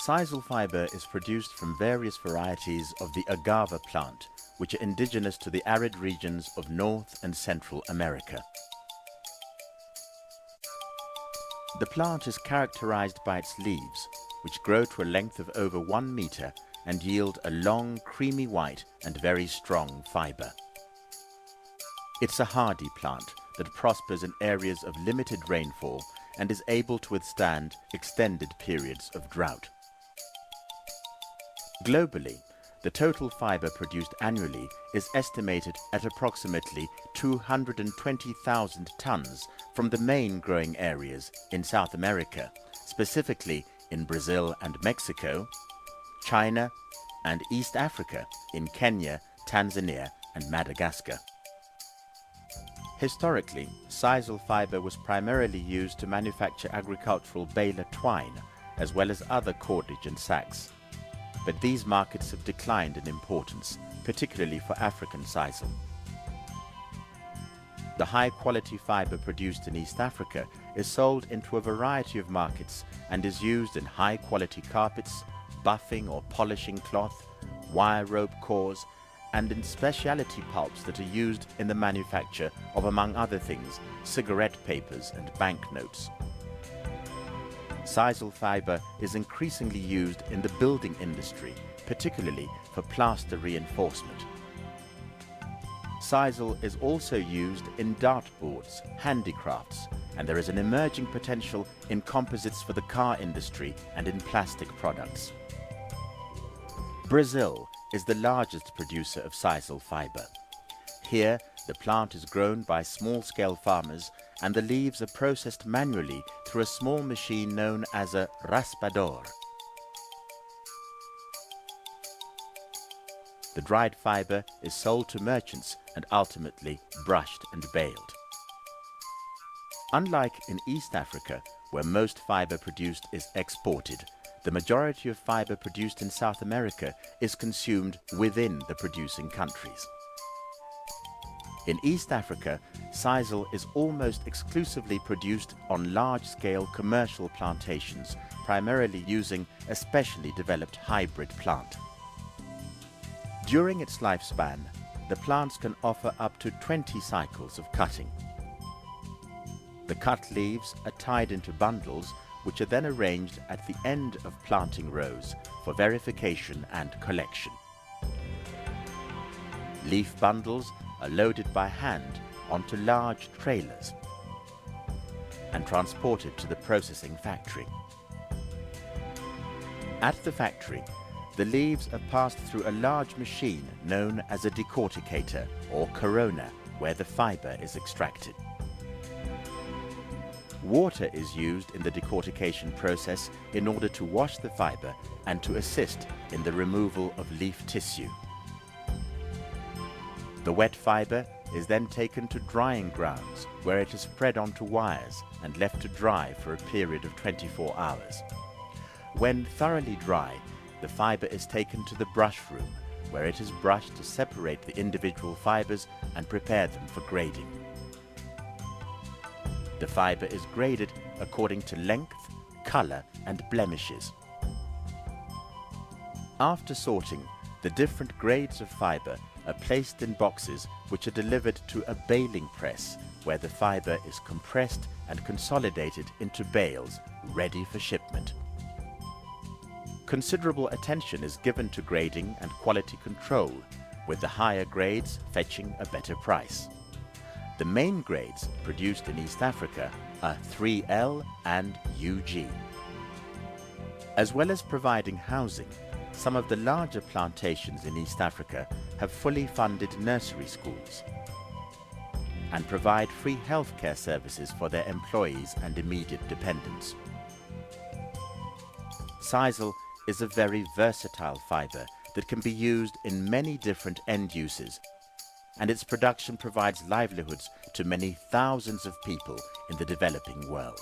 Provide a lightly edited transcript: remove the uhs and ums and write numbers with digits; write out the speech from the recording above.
Sisal fiber is produced from various varieties of the agave plant, which are indigenous to the arid regions of North and Central America. The plant is characterized by its leaves, which grow to a length of over 1 meter and yield a long, creamy white and very strong fiber. It's a hardy plant that prospers in areas of limited rainfall and is able to withstand extended periods of drought. Globally, the total fiber produced annually is estimated at approximately 220,000 tons from the main growing areas in South America, specifically in Brazil and Mexico, China, and East Africa in Kenya, Tanzania, and Madagascar. Historically, sisal fiber was primarily used to manufacture agricultural baler twine, as well as other cordage and sacks. But these markets have declined in importance, particularly for African sisal. The high-quality fiber produced in East Africa is sold into a variety of markets and is used in high-quality carpets, buffing or polishing cloth, wire rope cores, and in specialty pulps that are used in the manufacture of, among other things, cigarette papers and banknotes. Sisal fiber is increasingly used in the building industry, particularly for plaster reinforcement. Sisal is also used in dartboards, handicrafts, and there is an emerging potential in composites for the car industry and in plastic products. Brazil is the largest producer of sisal fiber. Here, the plant is grown by small-scale farmers and the leaves are processed manually through a small machine known as a raspador. The dried fiber is sold to merchants and ultimately brushed and baled. Unlike in East Africa, where most fiber produced is exported, the majority of fiber produced in South America is consumed within the producing countries. In East Africa, sisal is almost exclusively produced on large-scale commercial plantations, primarily using a specially developed hybrid plant. During its lifespan, the plants can offer up to 20 cycles of cutting. The cut leaves are tied into bundles, which are then arranged at the end of planting rows for verification and collection. Leaf bundles are loaded by hand onto large trailers and transported to the processing factory. At the factory, the leaves are passed through a large machine known as a decorticator or corona, where the fiber is extracted. Water is used in the decortication process in order to wash the fiber and to assist in the removal of leaf tissue. The wet fiber is then taken to drying grounds, where it is spread onto wires and left to dry for a period of 24 hours. When thoroughly dry, the fiber is taken to the brush room, where it is brushed to separate the individual fibers and prepare them for grading. The fiber is graded according to length, color, and blemishes. After sorting, the different grades of fiber are placed in boxes which are delivered to a baling press, where the fiber is compressed and consolidated into bales ready for shipment. Considerable attention is given to grading and quality control, with the higher grades fetching a better price. The main grades produced in East Africa are 3L and UG. As well as providing housing, some of the larger plantations in East Africa have fully funded nursery schools and provide free healthcare services for their employees and immediate dependents. Sisal is a very versatile fiber that can be used in many different end uses, and its production provides livelihoods to many thousands of people in the developing world.